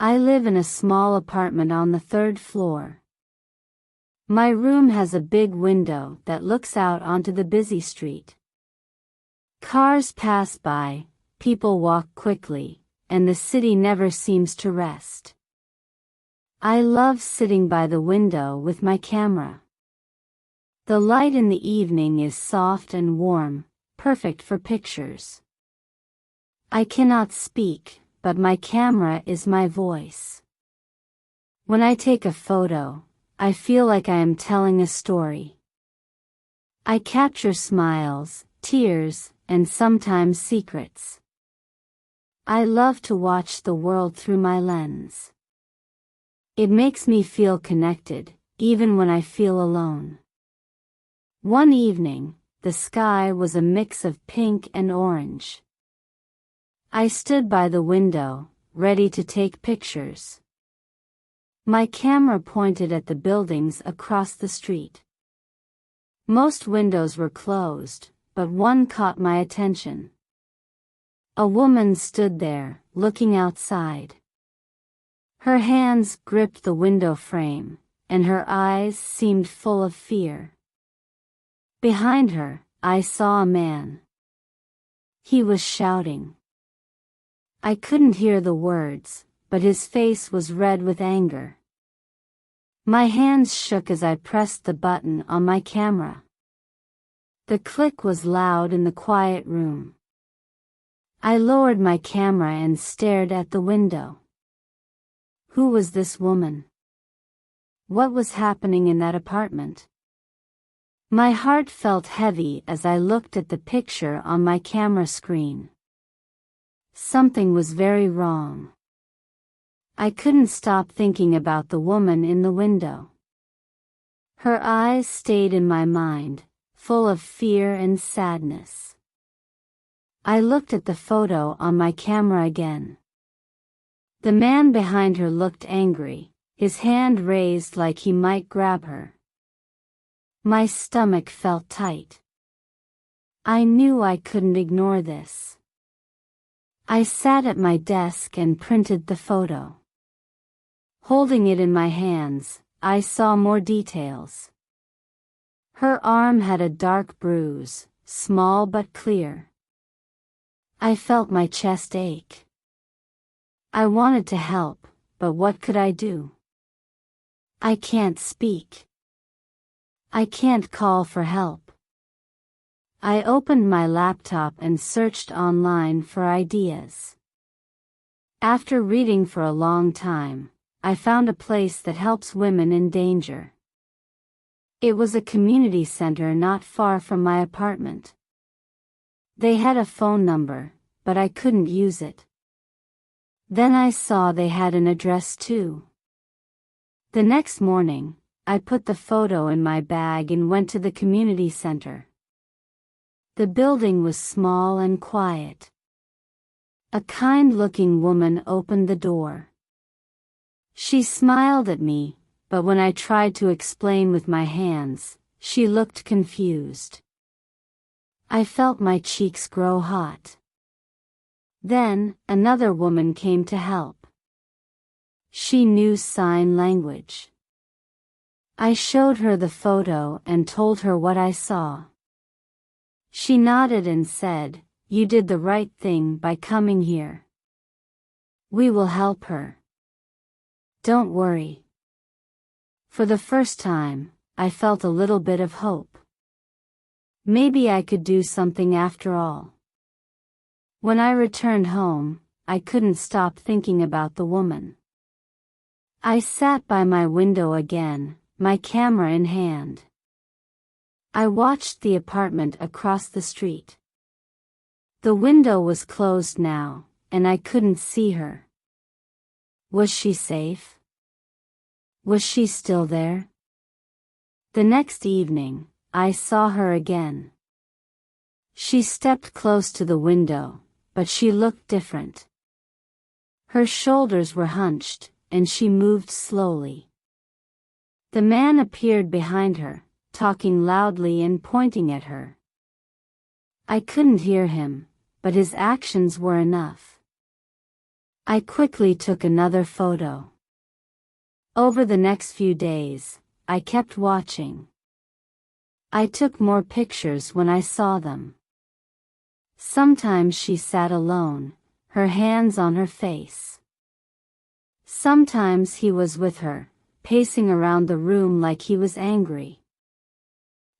I live in a small apartment on the third floor. My room has a big window that looks out onto the busy street. Cars pass by, people walk quickly, and the city never seems to rest. I love sitting by the window with my camera. The light in the evening is soft and warm, perfect for pictures. I cannot speak, but my camera is my voice. When I take a photo, I feel like I am telling a story. I capture smiles, tears, and sometimes secrets. I love to watch the world through my lens. It makes me feel connected, even when I feel alone. One evening, the sky was a mix of pink and orange. I stood by the window, ready to take pictures. My camera pointed at the buildings across the street. Most windows were closed, but one caught my attention. A woman stood there, looking outside. Her hands gripped the window frame, and her eyes seemed full of fear. Behind her, I saw a man. He was shouting. I couldn't hear the words, but his face was red with anger. My hands shook as I pressed the button on my camera. The click was loud in the quiet room. I lowered my camera and stared at the window. Who was this woman? What was happening in that apartment? My heart felt heavy as I looked at the picture on my camera screen. Something was very wrong. I couldn't stop thinking about the woman in the window. Her eyes stayed in my mind, full of fear and sadness. I looked at the photo on my camera again. The man behind her looked angry, his hand raised like he might grab her. My stomach felt tight. I knew I couldn't ignore this. I sat at my desk and printed the photo. Holding it in my hands, I saw more details. Her arm had a dark bruise, small but clear. I felt my chest ache. I wanted to help, but what could I do? I can't speak. I can't call for help. I opened my laptop and searched online for ideas. After reading for a long time, I found a place that helps women in danger. It was a community center not far from my apartment. They had a phone number, but I couldn't use it. Then I saw they had an address too. The next morning, I put the photo in my bag and went to the community center. The building was small and quiet. A kind-looking woman opened the door. She smiled at me, but when I tried to explain with my hands, she looked confused. I felt my cheeks grow hot. Then, another woman came to help. She knew sign language. I showed her the photo and told her what I saw. She nodded and said, "You did the right thing by coming here. We will help her. Don't worry." For the first time, I felt a little bit of hope. Maybe I could do something after all. When I returned home, I couldn't stop thinking about the woman. I sat by my window again, my camera in hand. I watched the apartment across the street. The window was closed now, and I couldn't see her. Was she safe? Was she still there? The next evening, I saw her again. She stepped close to the window, but she looked different. Her shoulders were hunched, and she moved slowly. The man appeared behind her, talking loudly and pointing at her. I couldn't hear him, but his actions were enough. I quickly took another photo. Over the next few days, I kept watching. I took more pictures when I saw them. Sometimes she sat alone, her hands on her face. Sometimes he was with her, pacing around the room like he was angry.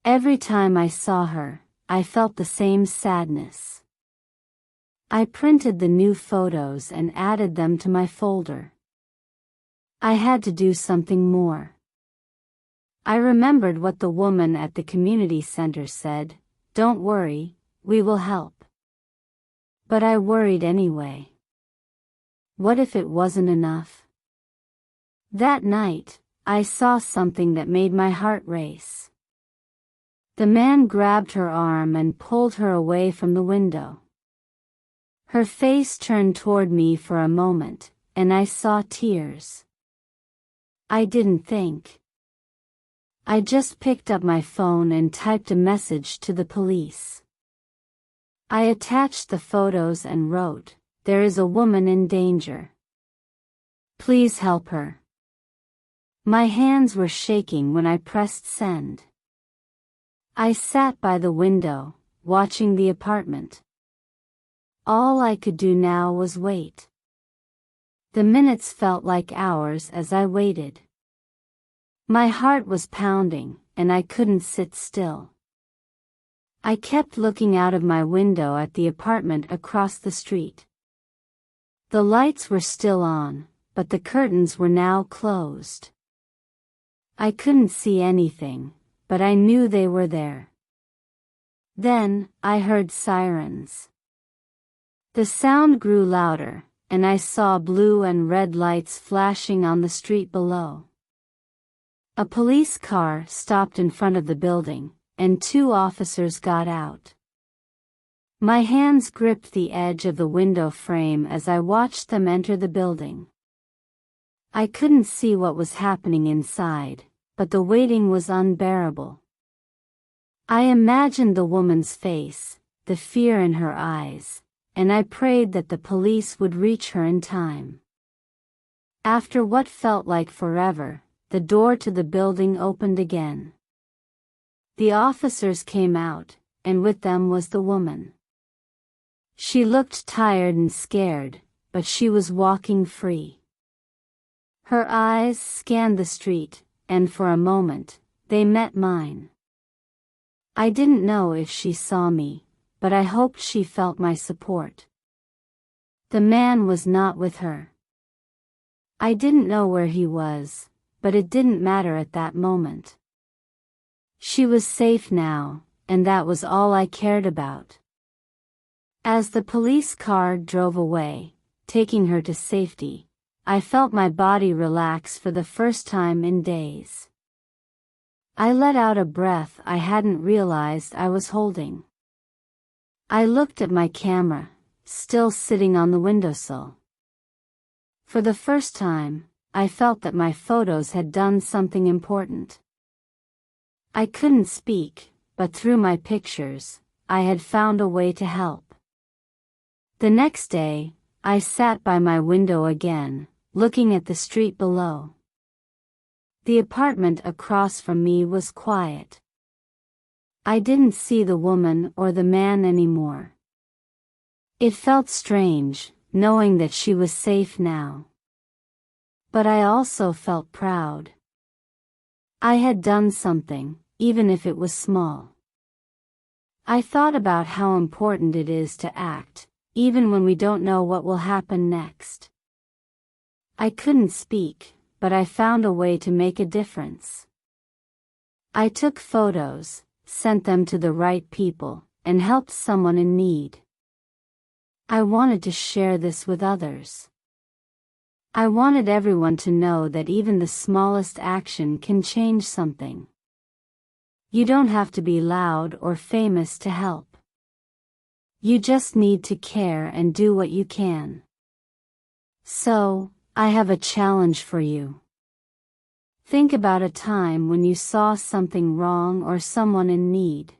Every time I saw her, I felt the same sadness. I printed the new photos and added them to my folder. I had to do something more. I remembered what the woman at the community center said, "Don't worry, we will help." But I worried anyway. What if it wasn't enough? That night, I saw something that made my heart race. The man grabbed her arm and pulled her away from the window. Her face turned toward me for a moment, and I saw tears. I didn't think. I just picked up my phone and typed a message to the police. I attached the photos and wrote, "There is a woman in danger. Please help her." My hands were shaking when I pressed send. I sat by the window, watching the apartment. All I could do now was wait. The minutes felt like hours as I waited. My heart was pounding, and I couldn't sit still. I kept looking out of my window at the apartment across the street. The lights were still on, but the curtains were now closed. I couldn't see anything, but I knew they were there. Then, I heard sirens. The sound grew louder, and I saw blue and red lights flashing on the street below. A police car stopped in front of the building, and 2 officers got out. My hands gripped the edge of the window frame as I watched them enter the building. I couldn't see what was happening inside, but the waiting was unbearable. I imagined the woman's face, the fear in her eyes, and I prayed that the police would reach her in time. After what felt like forever, the door to the building opened again. The officers came out, and with them was the woman. She looked tired and scared, but she was walking free. Her eyes scanned the street, and for a moment, they met mine. I didn't know if she saw me, but I hoped she felt my support. The man was not with her. I didn't know where he was, but it didn't matter at that moment. She was safe now, and that was all I cared about. As the police car drove away, taking her to safety, I felt my body relax for the first time in days. I let out a breath I hadn't realized I was holding. I looked at my camera, still sitting on the windowsill. For the first time, I felt that my photos had done something important. I couldn't speak, but through my pictures, I had found a way to help. The next day, I sat by my window again, looking at the street below. The apartment across from me was quiet. I didn't see the woman or the man anymore. It felt strange, knowing that she was safe now. But I also felt proud. I had done something, even if it was small. I thought about how important it is to act, even when we don't know what will happen next. I couldn't speak, but I found a way to make a difference. I took photos, sent them to the right people, and helped someone in need. I wanted to share this with others. I wanted everyone to know that even the smallest action can change something. You don't have to be loud or famous to help. You just need to care and do what you can. So, I have a challenge for you. Think about a time when you saw something wrong or someone in need.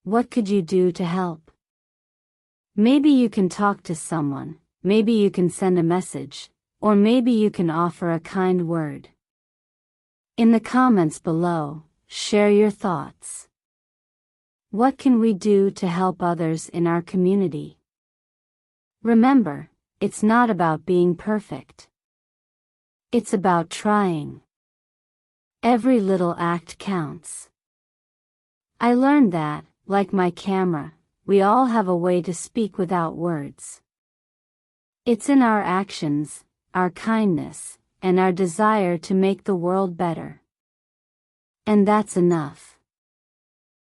What could you do to help? Maybe you can talk to someone, maybe you can send a message, or maybe you can offer a kind word. In the comments below, share your thoughts. What can we do to help others in our community? Remember, it's not about being perfect. It's about trying. Every little act counts. I learned that, like my camera, we all have a way to speak without words. It's in our actions, our kindness, and our desire to make the world better. And that's enough.